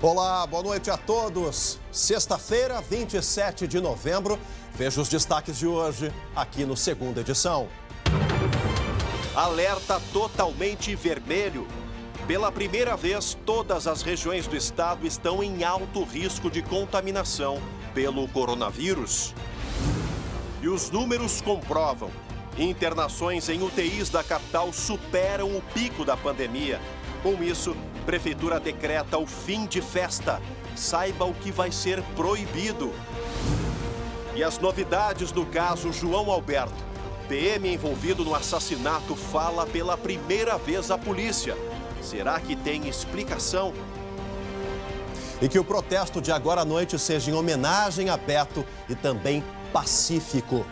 Olá, boa noite a todos. Sexta-feira, 27 de novembro. Veja os destaques de hoje aqui no Segunda Edição. Alerta totalmente vermelho. Pela primeira vez, todas as regiões do estado estão em alto risco de contaminação pelo coronavírus. E os números comprovam. Internações em UTIs da capital superam o pico da pandemia. Com isso, a Prefeitura decreta o fim de festa. Saiba o que vai ser proibido. E as novidades do caso João Alberto. PM envolvido no assassinato fala pela primeira vez à polícia. Será que tem explicação? E que o protesto de agora à noite seja em homenagem a Beto e também pacífico.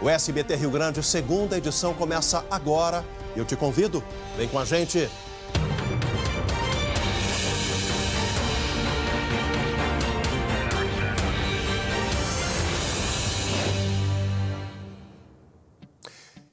O SBT Rio Grande, segunda edição, começa agora. Eu te convido, vem com a gente.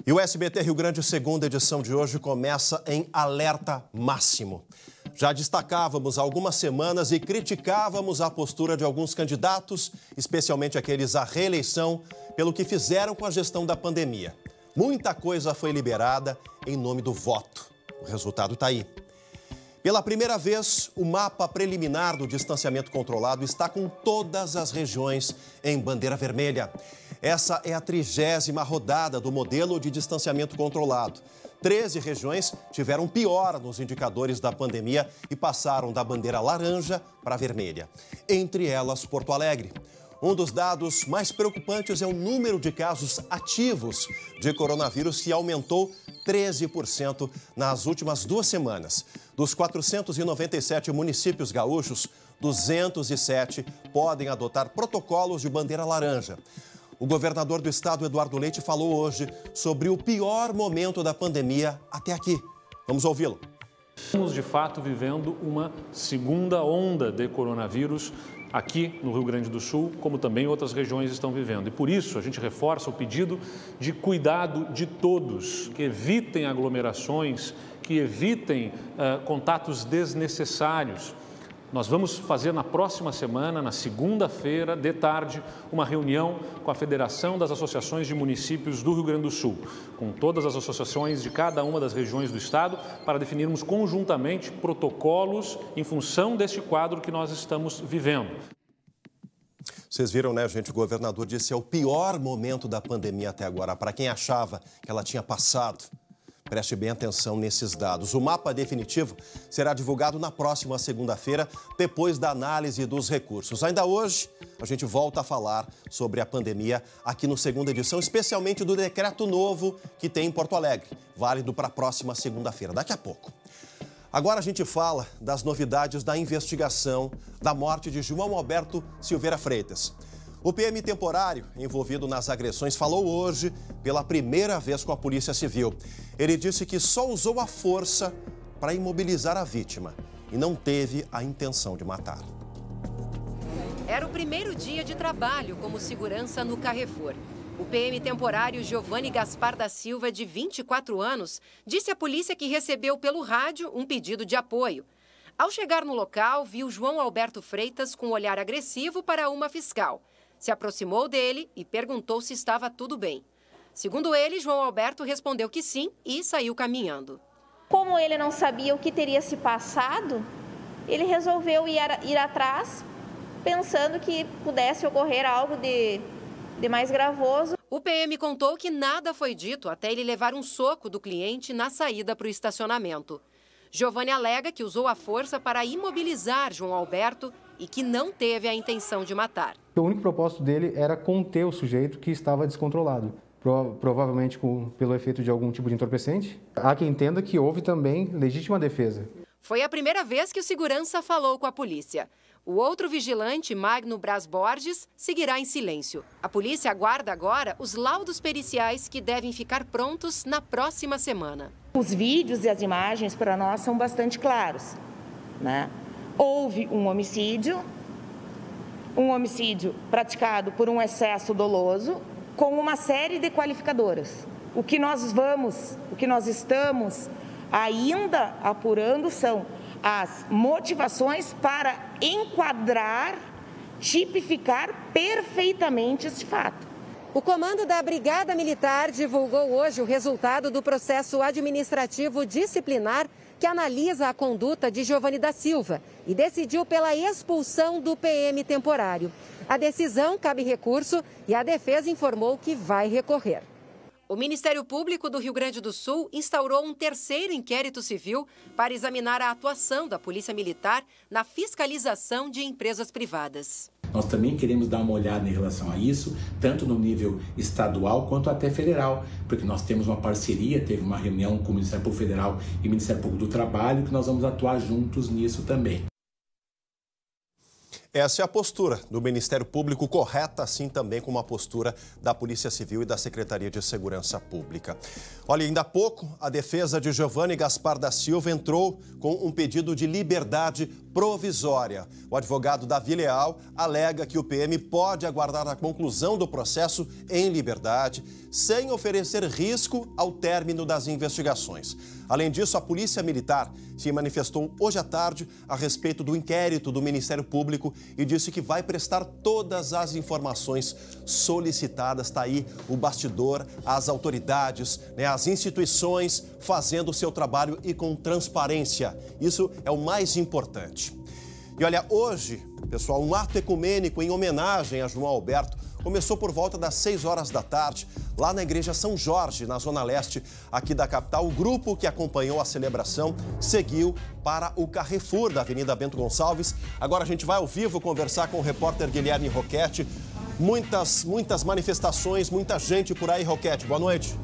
E o SBT Rio Grande, segunda edição de hoje, começa em alerta máximo. Já destacávamos há algumas semanas e criticávamos a postura de alguns candidatos, especialmente aqueles à reeleição, pelo que fizeram com a gestão da pandemia. Muita coisa foi liberada em nome do voto. O resultado está aí. Pela primeira vez, o mapa preliminar do distanciamento controlado está com todas as regiões em bandeira vermelha. Essa é a 30ª rodada do modelo de distanciamento controlado. 13 regiões tiveram piora nos indicadores da pandemia e passaram da bandeira laranja para a vermelha. Entre elas, Porto Alegre. Um dos dados mais preocupantes é o número de casos ativos de coronavírus, que aumentou 13% nas últimas 2 semanas. Dos 497 municípios gaúchos, 207 podem adotar protocolos de bandeira laranja. O governador do estado, Eduardo Leite, falou hoje sobre o pior momento da pandemia até aqui. Vamos ouvi-lo. Estamos, de fato, vivendo uma segunda onda de coronavírus aqui no Rio Grande do Sul, como também outras regiões estão vivendo. E por isso a gente reforça o pedido de cuidado de todos, que evitem aglomerações, que evitem contatos desnecessários. Nós vamos fazer na próxima semana, na segunda-feira, de tarde, uma reunião com a Federação das Associações de Municípios do Rio Grande do Sul, com todas as associações de cada uma das regiões do estado, para definirmos conjuntamente protocolos em função deste quadro que nós estamos vivendo. Vocês viram, né, gente? O governador disse que é o pior momento da pandemia até agora, para quem achava que ela tinha passado. Preste bem atenção nesses dados. O mapa definitivo será divulgado na próxima segunda-feira, depois da análise dos recursos. Ainda hoje, a gente volta a falar sobre a pandemia aqui no Segunda Edição, especialmente do decreto novo que tem em Porto Alegre, válido para a próxima segunda-feira, daqui a pouco. Agora a gente fala das novidades da investigação da morte de João Alberto Silveira Freitas. O PM temporário envolvido nas agressões falou hoje pela primeira vez com a Polícia Civil. Ele disse que só usou a força para imobilizar a vítima e não teve a intenção de matar. Era o primeiro dia de trabalho como segurança no Carrefour. O PM temporário Giovanni Gaspar da Silva, de 24 anos, disse à polícia que recebeu pelo rádio um pedido de apoio. Ao chegar no local, viu João Alberto Freitas com um olhar agressivo para uma fiscal. Se aproximou dele e perguntou se estava tudo bem. Segundo ele, João Alberto respondeu que sim e saiu caminhando. Como ele não sabia o que teria se passado, ele resolveu ir atrás, pensando que pudesse ocorrer algo de mais gravoso. O PM contou que nada foi dito até ele levar um soco do cliente na saída para o estacionamento. Giovanni alega que usou a força para imobilizar João Alberto e que não teve a intenção de matar. O único propósito dele era conter o sujeito que estava descontrolado, provavelmente pelo efeito de algum tipo de entorpecente. Há quem entenda que houve também legítima defesa. Foi a primeira vez que o segurança falou com a polícia. O outro vigilante, Magno Braz Borges, seguirá em silêncio. A polícia aguarda agora os laudos periciais que devem ficar prontos na próxima semana. Os vídeos e as imagens para nós são bastante claros, né? Houve um homicídio praticado por um excesso doloso com uma série de qualificadoras. O que nós estamos ainda apurando são as motivações para enquadrar, tipificar perfeitamente este fato. O comando da Brigada Militar divulgou hoje o resultado do processo administrativo disciplinar que analisa a conduta de Giovanni da Silva e decidiu pela expulsão do PM temporário. A decisão cabe recurso e a defesa informou que vai recorrer. O Ministério Público do Rio Grande do Sul instaurou um terceiro inquérito civil para examinar a atuação da Polícia Militar na fiscalização de empresas privadas. Nós também queremos dar uma olhada em relação a isso, tanto no nível estadual quanto até federal, porque nós temos uma parceria, teve uma reunião com o Ministério Público Federal e o Ministério Público do Trabalho, que nós vamos atuar juntos nisso também. Essa é a postura do Ministério Público, correta assim também como a postura da Polícia Civil e da Secretaria de Segurança Pública. Olha, ainda há pouco, a defesa de Giovanni Gaspar da Silva entrou com um pedido de liberdade provisória. O advogado Davi Leal alega que o PM pode aguardar a conclusão do processo em liberdade, sem oferecer risco ao término das investigações. Além disso, a Polícia Militar se manifestou hoje à tarde a respeito do inquérito do Ministério Público e disse que vai prestar todas as informações solicitadas. Está aí o bastidor, as autoridades, as instituições fazendo o seu trabalho e com transparência. Isso é o mais importante. E olha, hoje, pessoal, um ato ecumênico em homenagem a João Alberto começou por volta das 6 horas da tarde, lá na Igreja São Jorge, na Zona Leste, aqui da capital. O grupo que acompanhou a celebração seguiu para o Carrefour da Avenida Bento Gonçalves. Agora a gente vai ao vivo conversar com o repórter Guilherme Roquette. Muitas manifestações, muita gente por aí, Roquette. Boa noite.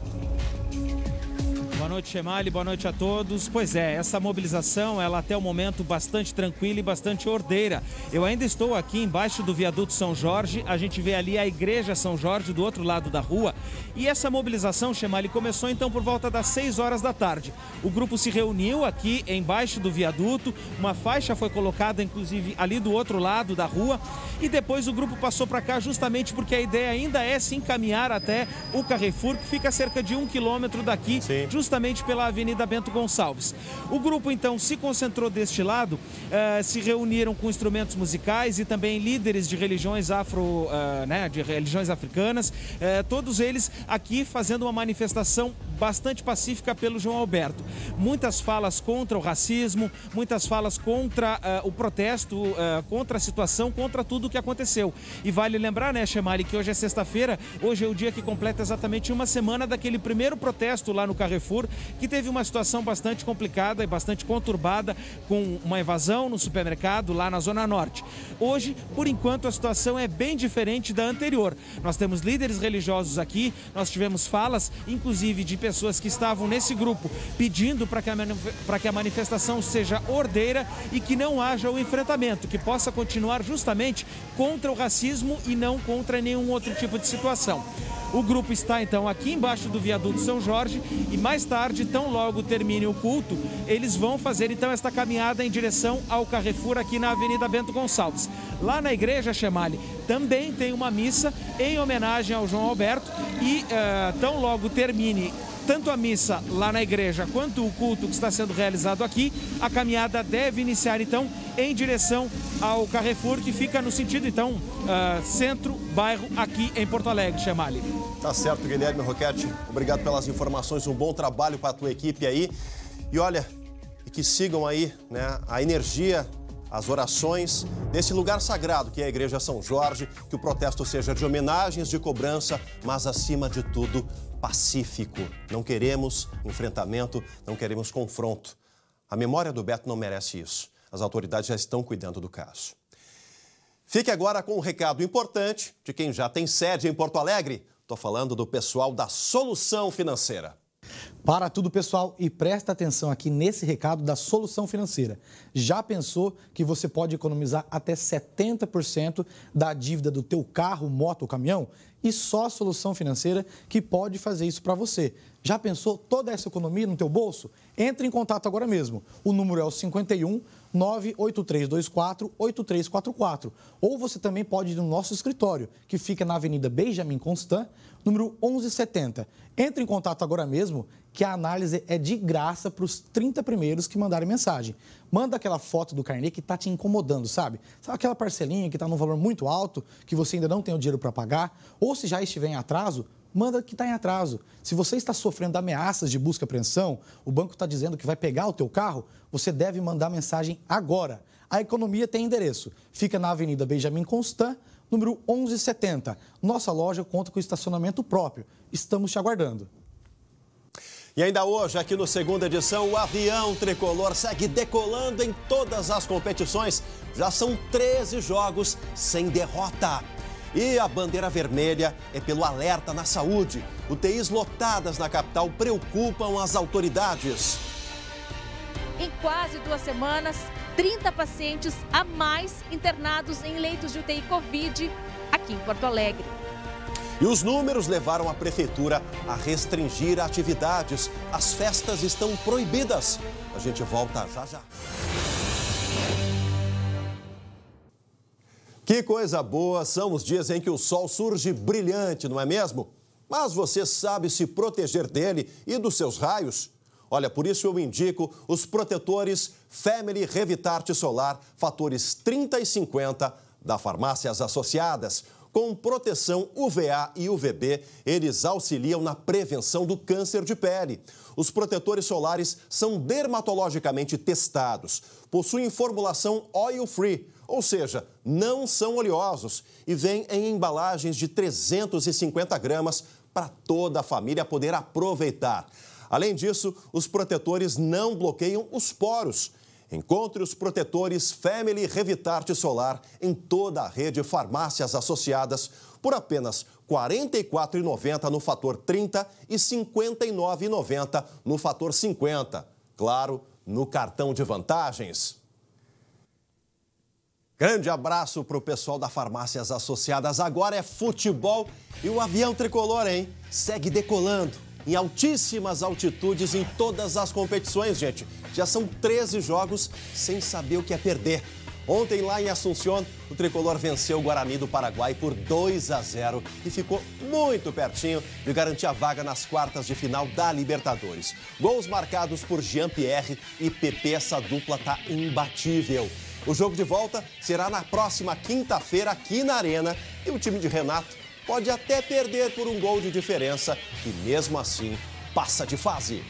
Boa noite, Chemali, boa noite a todos. Pois é, essa mobilização, ela até o momento bastante tranquila e bastante ordeira. Eu ainda estou aqui embaixo do viaduto São Jorge, a gente vê ali a Igreja São Jorge do outro lado da rua. E essa mobilização, Chemali, começou então por volta das 6 horas da tarde. O grupo se reuniu aqui embaixo do viaduto, uma faixa foi colocada inclusive ali do outro lado da rua e depois o grupo passou para cá justamente porque a ideia ainda é se encaminhar até o Carrefour, que fica a cerca de 1 quilômetro daqui, justamente pela Avenida Bento Gonçalves. O grupo então se concentrou deste lado, se reuniram com instrumentos musicais e também líderes de religiões de religiões africanas, todos eles aqui fazendo uma manifestação bastante pacífica pelo João Alberto. Muitas falas contra o racismo, muitas falas contra o protesto, contra a situação, contra tudo o que aconteceu. E vale lembrar, né, Chemali, que hoje é sexta-feira, hoje é o dia que completa exatamente uma semana daquele primeiro protesto lá no Carrefour, que teve uma situação bastante complicada e bastante conturbada, com uma invasão no supermercado lá na Zona Norte. Hoje, por enquanto, a situação é bem diferente da anterior. Nós temos líderes religiosos aqui, nós tivemos falas, inclusive, de pessoas que estavam nesse grupo pedindo para que a manifestação seja ordeira e que não haja o enfrentamento, que possa continuar justamente contra o racismo e não contra nenhum outro tipo de situação. O grupo está então aqui embaixo do viaduto São Jorge e mais tarde, tão logo termine o culto, eles vão fazer então esta caminhada em direção ao Carrefour aqui na Avenida Bento Gonçalves. Lá na igreja, Chemali, também tem uma missa em homenagem ao João Alberto e tão logo termine tanto a missa lá na igreja quanto o culto que está sendo realizado aqui, a caminhada deve iniciar então em direção ao Carrefour, que fica no sentido então centro, bairro aqui em Porto Alegre, Chemali. Tá certo, Guilherme Roquette. Obrigado pelas informações, um bom trabalho para a tua equipe aí. E olha, que sigam aí, né, a energia, as orações desse lugar sagrado que é a Igreja São Jorge, que o protesto seja de homenagens, de cobrança, mas acima de tudo pacífico. Não queremos enfrentamento, não queremos confronto. A memória do Beto não merece isso. As autoridades já estão cuidando do caso. Fique agora com um recado importante de quem já tem sede em Porto Alegre. Estou falando do pessoal da Solução Financeira. Para tudo, pessoal, e presta atenção aqui nesse recado da Solução Financeira. Já pensou que você pode economizar até 70% da dívida do teu carro, moto ou caminhão? E só a Solução Financeira que pode fazer isso para você. Já pensou toda essa economia no teu bolso? Entre em contato agora mesmo. O número é o 51 98324-8344. Ou você também pode ir no nosso escritório, que fica na Avenida Benjamin Constant, número 1170. Entre em contato agora mesmo, que a análise é de graça para os 30 primeiros que mandarem mensagem. Manda aquela foto do carnê que está te incomodando, sabe? Sabe aquela parcelinha que está num valor muito alto, que você ainda não tem o dinheiro para pagar? Ou se já estiver em atraso, manda que está em atraso. Se você está sofrendo ameaças de busca e apreensão, o banco está dizendo que vai pegar o teu carro, você deve mandar mensagem agora. A Economia tem endereço. Fica na Avenida Benjamin Constant, número 1170. Nossa loja conta com estacionamento próprio. Estamos te aguardando. E ainda hoje, aqui no Segunda Edição, o avião tricolor segue decolando em todas as competições. Já são 13 jogos sem derrota. E a bandeira vermelha é pelo alerta na saúde. UTIs lotadas na capital preocupam as autoridades. Em quase 2 semanas, 30 pacientes a mais internados em leitos de UTI Covid aqui em Porto Alegre. E os números levaram a prefeitura a restringir atividades. As festas estão proibidas. A gente volta já já. Que coisa boa são os dias em que o sol surge brilhante, não é mesmo? Mas você sabe se proteger dele e dos seus raios? Olha, por isso eu indico os protetores Family Revitarte Solar, fatores 30 e 50 da Farmácias Associadas. Com proteção UVA e UVB, eles auxiliam na prevenção do câncer de pele. Os protetores solares são dermatologicamente testados, possuem formulação oil-free, ou seja, não são oleosos e vêm em embalagens de 350 gramas para toda a família poder aproveitar. Além disso, os protetores não bloqueiam os poros. Encontre os protetores Family Revitarte Solar em toda a rede Farmácias Associadas por apenas R$ 44,90 no fator 30 e R$ 59,90 no fator 50. Claro, no cartão de vantagens. Grande abraço para o pessoal da Farmácias Associadas. Agora é futebol e o avião tricolor, hein? Segue decolando em altíssimas altitudes em todas as competições, gente. Já são 13 jogos sem saber o que é perder. Ontem, lá em Assunción, o tricolor venceu o Guarani do Paraguai por 2-0 e ficou muito pertinho de garantir a vaga nas quartas de final da Libertadores. Gols marcados por Jean-Pierre e Pepe, essa dupla tá imbatível. O jogo de volta será na próxima quinta-feira aqui na Arena e o time de Renato pode até perder por um gol de diferença e mesmo assim passa de fase.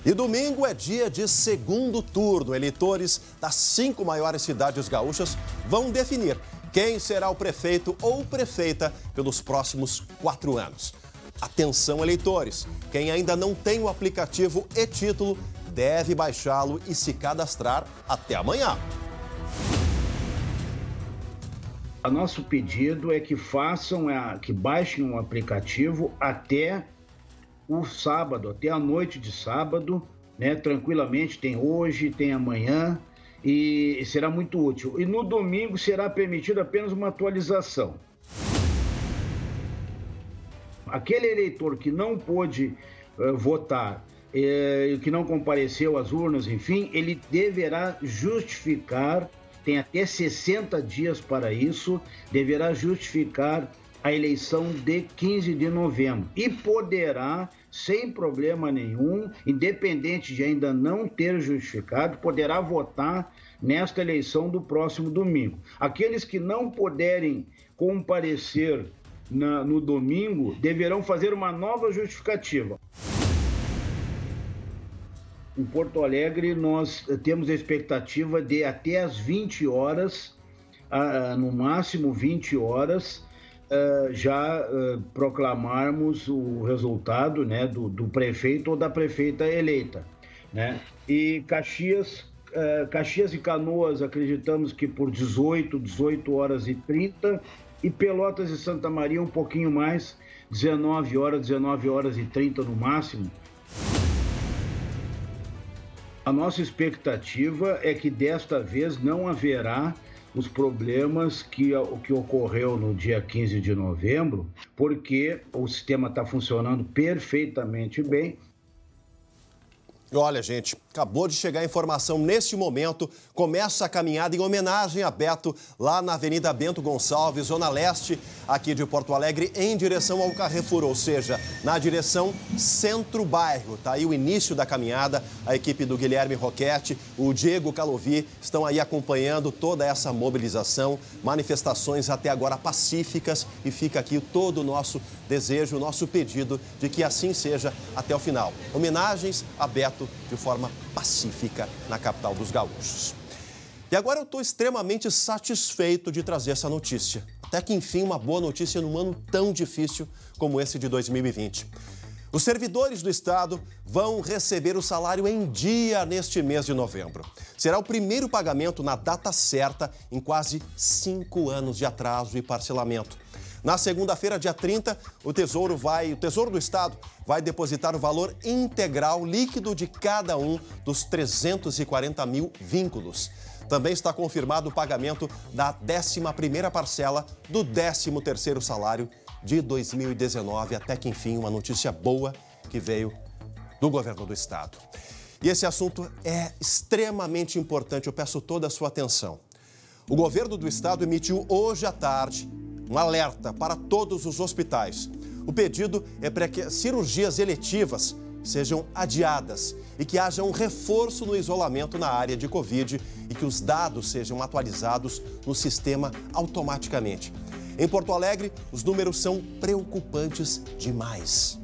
E domingo é dia de segundo turno. Eleitores das 5 maiores cidades gaúchas vão definir quem será o prefeito ou prefeita pelos próximos 4 anos. Atenção, eleitores! Quem ainda não tem o aplicativo e-Título deve baixá-lo e se cadastrar até amanhã. O nosso pedido é que que baixem o aplicativo até o sábado, até a noite de sábado, né? Tranquilamente, tem hoje, tem amanhã e será muito útil. E no domingo será permitida apenas uma atualização. Aquele eleitor que não pôde votar, que não compareceu às urnas, enfim, ele deverá justificar, tem até 60 dias para isso, deverá justificar a eleição de 15 de novembro e poderá, sem problema nenhum, independente de ainda não ter justificado, poderá votar nesta eleição do próximo domingo. Aqueles que não puderem comparecer no domingo deverão fazer uma nova justificativa. Em Porto Alegre, nós temos a expectativa de até às 20 horas, no máximo 20 horas, já proclamarmos o resultado, né, do prefeito ou da prefeita eleita, né? E Caxias e Canoas, acreditamos que por 18 horas e 30, e Pelotas e Santa Maria um pouquinho mais, 19 horas e 30 no máximo. A nossa expectativa é que desta vez não haverá os problemas que ocorreu no dia 15 de novembro, porque o sistema está funcionando perfeitamente bem. Olha, gente, acabou de chegar a informação neste momento. Começa a caminhada em homenagem a Beto, lá na Avenida Bento Gonçalves, Zona Leste, aqui de Porto Alegre, em direção ao Carrefour, ou seja, na direção centro-bairro. Tá aí o início da caminhada. A equipe do Guilherme Roquete, o Diego Calovi, estão aí acompanhando toda essa mobilização. Manifestações até agora pacíficas, e fica aqui todo o nosso desejo, o nosso pedido de que assim seja até o final. Homenagens a Beto de forma pacífica na capital dos gaúchos. E agora eu estou extremamente satisfeito de trazer essa notícia. Até que enfim, uma boa notícia num ano tão difícil como esse de 2020. Os servidores do Estado vão receber o salário em dia neste mês de novembro. Será o primeiro pagamento na data certa em quase 5 anos de atraso e parcelamento. Na segunda-feira, dia 30, o Tesouro do Estado vai depositar o valor integral líquido de cada um dos 340 mil vínculos. Também está confirmado o pagamento da 11ª parcela do 13º salário de 2019, até que enfim uma notícia boa que veio do governo do Estado. E esse assunto é extremamente importante, eu peço toda a sua atenção. O governo do Estado emitiu hoje à tarde um alerta para todos os hospitais. O pedido é para que cirurgias eletivas sejam adiadas e que haja um reforço no isolamento na área de Covid e que os dados sejam atualizados no sistema automaticamente. Em Porto Alegre, os números são preocupantes demais.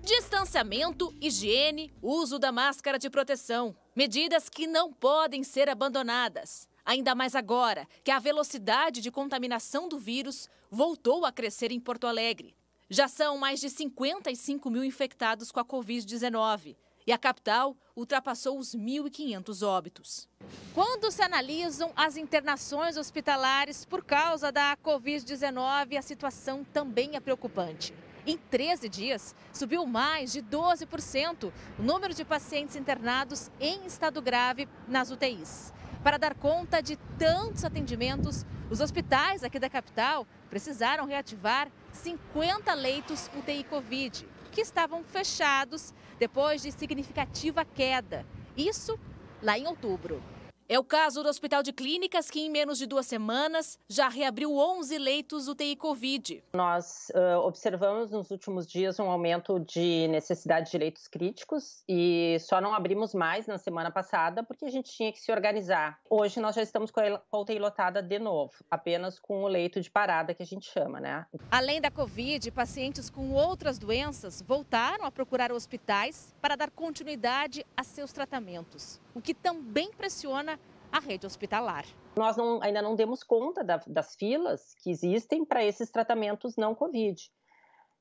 Distanciamento, higiene, uso da máscara de proteção. Medidas que não podem ser abandonadas. Ainda mais agora que a velocidade de contaminação do vírus voltou a crescer em Porto Alegre. Já são mais de 55 mil infectados com a Covid-19 e a capital ultrapassou os 1.500 óbitos. Quando se analisam as internações hospitalares por causa da Covid-19, a situação também é preocupante. Em 13 dias, subiu mais de 12% o número de pacientes internados em estado grave nas UTIs. Para dar conta de tantos atendimentos, os hospitais aqui da capital precisaram reativar 50 leitos UTI Covid, que estavam fechados depois de significativa queda. Isso lá em outubro. É o caso do Hospital de Clínicas, que em menos de 2 semanas já reabriu 11 leitos UTI Covid. Nós observamos nos últimos dias um aumento de necessidade de leitos críticos e só não abrimos mais na semana passada porque a gente tinha que se organizar. Hoje nós já estamos com a UTI lotada de novo, apenas com o leito de parada que a gente chama, né? Além da Covid, pacientes com outras doenças voltaram a procurar hospitais para dar continuidade a seus tratamentos, o que também pressiona a rede hospitalar. Nós ainda não demos conta das filas que existem para esses tratamentos não Covid.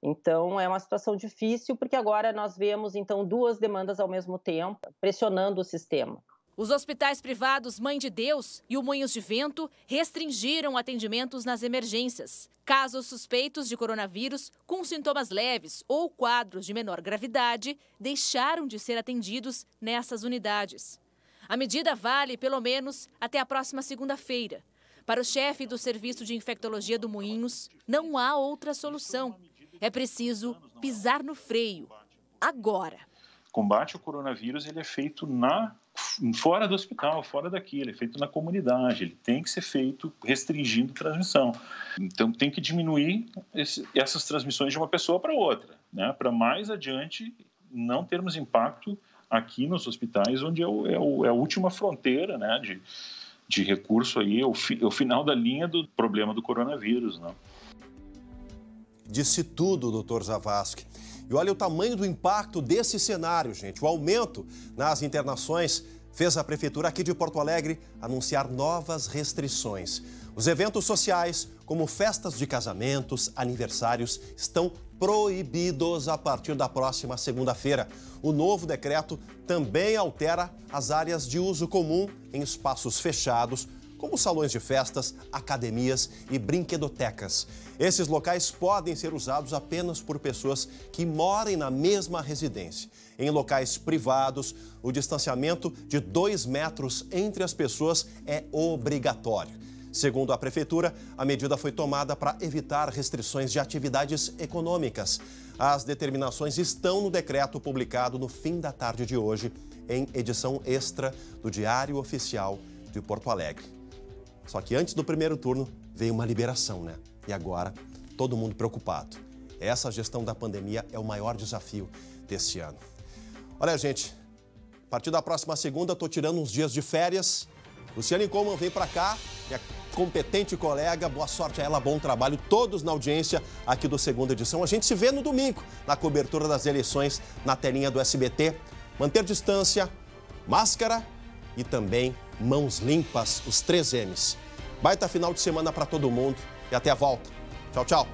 Então, é uma situação difícil, porque agora nós vemos, então, 2 demandas ao mesmo tempo, pressionando o sistema. Os hospitais privados Mãe de Deus e o Moinhos de Vento restringiram atendimentos nas emergências. Casos suspeitos de coronavírus com sintomas leves ou quadros de menor gravidade deixaram de ser atendidos nessas unidades. A medida vale pelo menos até a próxima segunda-feira. Para o chefe do Serviço de Infectologia do Moinhos, não há outra solução. É preciso pisar no freio, agora. O combate ao coronavírus ele é feito fora do hospital, fora daqui, ele é feito na comunidade, ele tem que ser feito restringindo transmissão. Então tem que diminuir essas transmissões de uma pessoa para outra, né? Para mais adiante não termos impacto aqui nos hospitais, onde é a última fronteira, né, de recurso aí, é o final da linha do problema do coronavírus, né? Disse tudo, doutor Zavascki. E olha o tamanho do impacto desse cenário, gente. O aumento nas internações fez a Prefeitura aqui de Porto Alegre anunciar novas restrições. Os eventos sociais, como festas de casamentos, aniversários, estão proibidos a partir da próxima segunda-feira. O novo decreto também altera as áreas de uso comum em espaços fechados, como salões de festas, academias e brinquedotecas. Esses locais podem ser usados apenas por pessoas que morem na mesma residência. Em locais privados, o distanciamento de 2 metros entre as pessoas é obrigatório. Segundo a Prefeitura, a medida foi tomada para evitar restrições de atividades econômicas. As determinações estão no decreto publicado no fim da tarde de hoje, em edição extra do Diário Oficial de Porto Alegre. Só que antes do primeiro turno veio uma liberação, né? E agora, todo mundo preocupado. Essa gestão da pandemia é o maior desafio desse ano. Olha, gente, a partir da próxima segunda, estou tirando uns dias de férias. Luciane Coleman vem para cá, minha competente colega. Boa sorte a ela, bom trabalho. Todos na audiência aqui do Segunda Edição. A gente se vê no domingo, na cobertura das eleições, na telinha do SBT. Manter distância, máscara e também mãos limpas, os 3 M's. Baita final de semana para todo mundo e até a volta. Tchau, tchau.